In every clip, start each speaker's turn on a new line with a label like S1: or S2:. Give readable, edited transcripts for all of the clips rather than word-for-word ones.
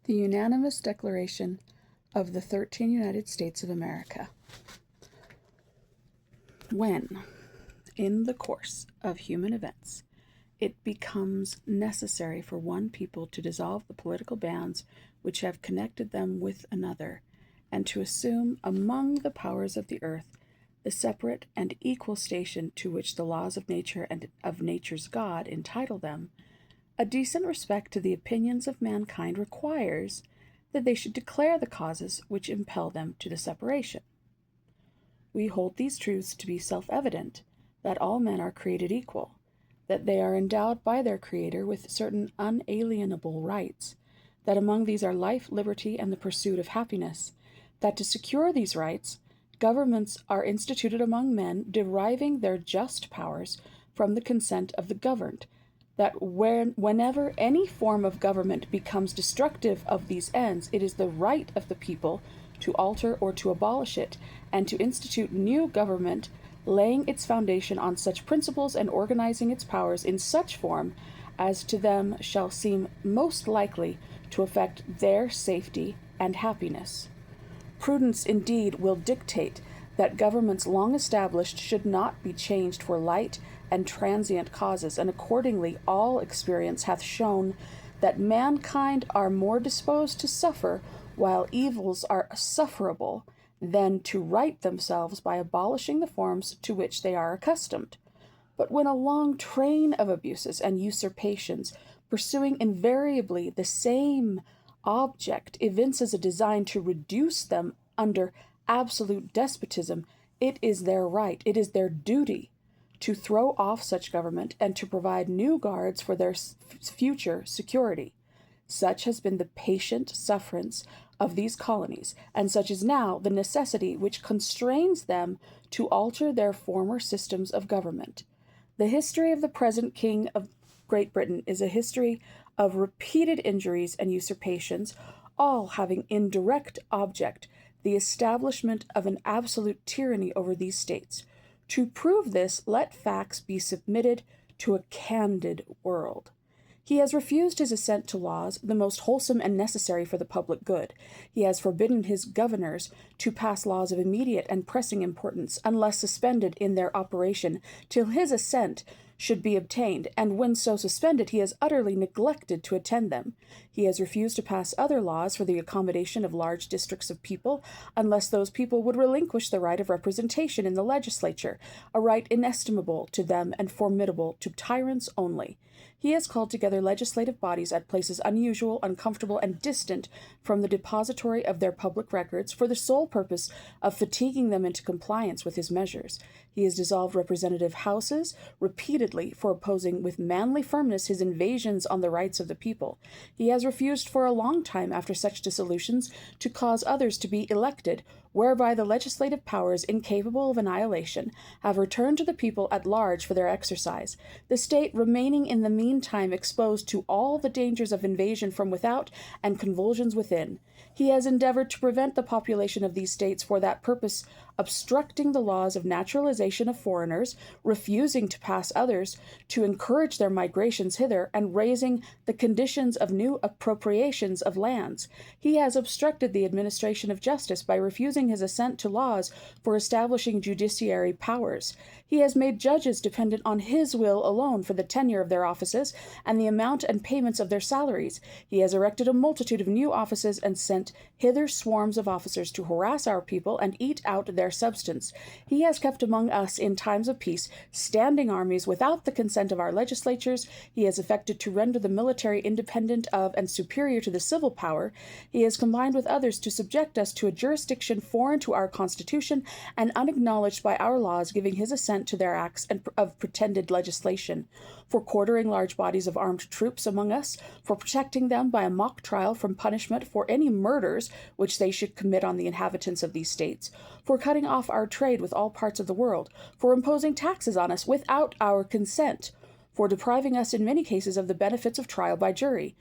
S1: The unanimous declaration of the 13 United States of America. When, in the course of human events, it becomes necessary for one people to dissolve the political bands which have connected them with another, and to assume among the powers of the earth the separate and equal station to which the laws of nature and of nature's God entitle them, a decent respect to the opinions of mankind requires that they should declare the causes which impel them to the separation. We hold these truths to be self-evident, that all men are created equal, that they are endowed by their Creator with certain unalienable rights, that among these are life, liberty, and the pursuit of happiness, that to secure these rights, governments are instituted among men, deriving their just powers from the consent of the governed, that whenever any form of government becomes destructive of these ends, it is the right of the people to alter or to abolish it, and to institute new government, laying its foundation on such principles and organizing its powers in such form as to them shall seem most likely to affect their safety and happiness. Prudence indeed will dictate that governments long established should not be changed for light and transient causes, and accordingly all experience hath shown that mankind are more disposed to suffer while evils are sufferable than to right themselves by abolishing the forms to which they are accustomed. But when a long train of abuses and usurpations, pursuing invariably the same object, evinces a design to reduce them under absolute despotism, it is their right, it is their duty to throw off such government and to provide new guards for their future security. Such has been the patient sufferance of these colonies, and such is now the necessity which constrains them to alter their former systems of government. The history of the present King of Great Britain is a history of repeated injuries and usurpations, all having in direct object the establishment of an absolute tyranny over these states. To prove this, let facts be submitted to a candid world. He has refused his assent to laws, the most wholesome and necessary for the public good. He has forbidden his governors to pass laws of immediate and pressing importance, unless suspended in their operation till his assent should be obtained, and when so suspended he has utterly neglected to attend them. He has refused to pass other laws for the accommodation of large districts of people, unless those people would relinquish the right of representation in the legislature, a right inestimable to them and formidable to tyrants only. He has called together legislative bodies at places unusual, uncomfortable, and distant from the depository of their public records for the sole purpose of fatiguing them into compliance with his measures. He has dissolved representative houses repeatedly for opposing with manly firmness his invasions on the rights of the people. He has refused for a long time after such dissolutions to cause others to be elected, whereby the legislative powers, incapable of annihilation, have returned to the people at large for their exercise, the state remaining in the meantime exposed to all the dangers of invasion from without and convulsions within. He has endeavored to prevent the population of these states for that purpose, obstructing the laws of naturalization of foreigners, refusing to pass others to encourage their migrations hither, and raising the conditions of new appropriations of lands. He has obstructed the administration of justice by refusing his assent to laws for establishing judiciary powers. He has made judges dependent on his will alone for the tenure of their offices and the amount and payments of their salaries. He has erected a multitude of new offices and sent hither swarms of officers to harass our people and eat out their substance. He has kept among us in times of peace standing armies without the consent of our legislatures. He has effected to render the military independent of and superior to the civil power. He has combined with others to subject us to a jurisdiction foreign to our constitution and unacknowledged by our laws, giving his assent to their acts of pretended legislation, for quartering large bodies of armed troops among us, for protecting them by a mock trial from punishment for any murders which they should commit on the inhabitants of these states, for cutting off our trade with all parts of the world, for imposing taxes on us without our consent, for depriving us in many cases of the benefits of trial by jury,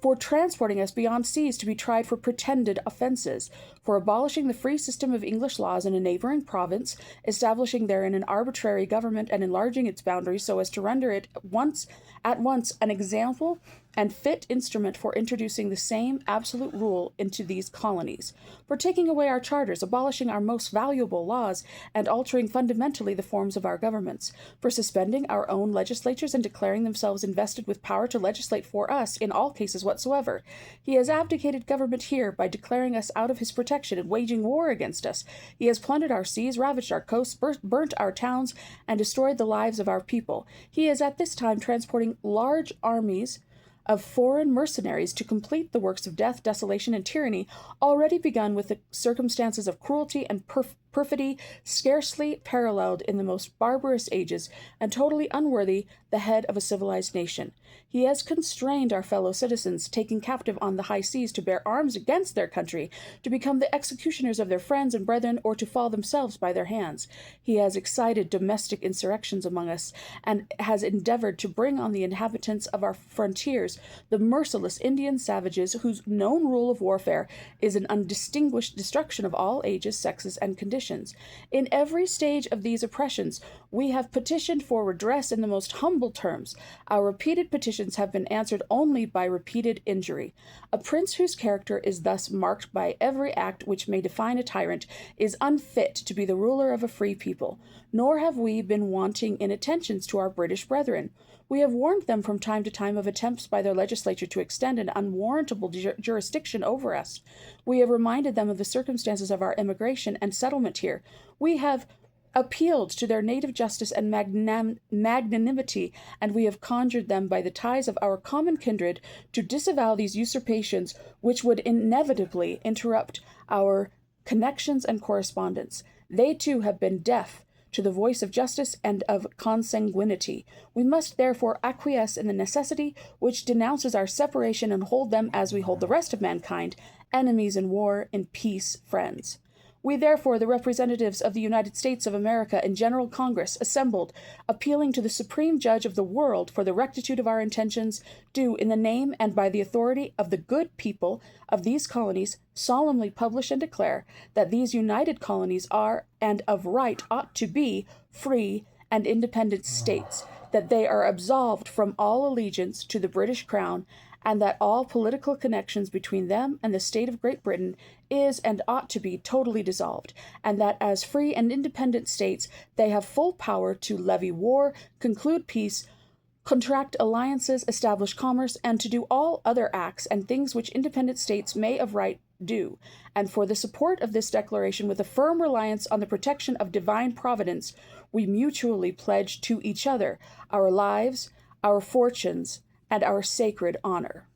S1: for transporting us beyond seas to be tried for pretended offenses, for abolishing the free system of English laws in a neighboring province, establishing therein an arbitrary government and enlarging its boundaries so as to render it once at once an example and fit instrument for introducing the same absolute rule into these colonies, for taking away our charters, abolishing our most valuable laws, and altering fundamentally the forms of our governments, for suspending our own legislatures and declaring themselves invested with power to legislate for us in all cases whatsoever. He has abdicated government here by declaring us out of his protection and waging war against us. He has plundered our seas, ravaged our coasts, burnt our towns, and destroyed the lives of our people. He is at this time transporting large armies of foreign mercenaries to complete the works of death, desolation, and tyranny already begun with the circumstances of cruelty and perfidy scarcely paralleled in the most barbarous ages, and totally unworthy the head of a civilized nation. He has constrained our fellow citizens, taken captive on the high seas, to bear arms against their country, to become the executioners of their friends and brethren, or to fall themselves by their hands. He has excited domestic insurrections among us, and has endeavored to bring on the inhabitants of our frontiers the merciless Indian savages, whose known rule of warfare is an undistinguished destruction of all ages, sexes, and conditions. In every stage of these oppressions, we have petitioned for redress in the most humble terms. Our repeated petitions have been answered only by repeated injury. A prince whose character is thus marked by every act which may define a tyrant is unfit to be the ruler of a free people. Nor have we been wanting in attentions to our British brethren. We have warned them from time to time of attempts by their legislature to extend an unwarrantable jurisdiction over us. We have reminded them of the circumstances of our immigration and settlement here. We have appealed to their native justice and magnanimity, and we have conjured them by the ties of our common kindred to disavow these usurpations which would inevitably interrupt our connections and correspondence. They too have been deaf to the voice of justice and of consanguinity. We must therefore acquiesce in the necessity which denounces our separation, and hold them as we hold the rest of mankind, enemies in war, in peace, friends. We therefore, the representatives of the United States of America in General Congress, assembled, appealing to the Supreme Judge of the world for the rectitude of our intentions, do, in the name and by the authority of the good people of these colonies, solemnly publish and declare that these united colonies are, and of right ought to be, free and independent states, that they are absolved from all allegiance to the British Crown, and that all political connections between them and the state of Great Britain is and ought to be totally dissolved, and that as free and independent states they have full power to levy war, conclude peace, contract alliances, establish commerce, and to do all other acts and things which independent states may of right do. And for the support of this declaration, with a firm reliance on the protection of divine providence, we mutually pledge to each other our lives, our fortunes, and our sacred honor.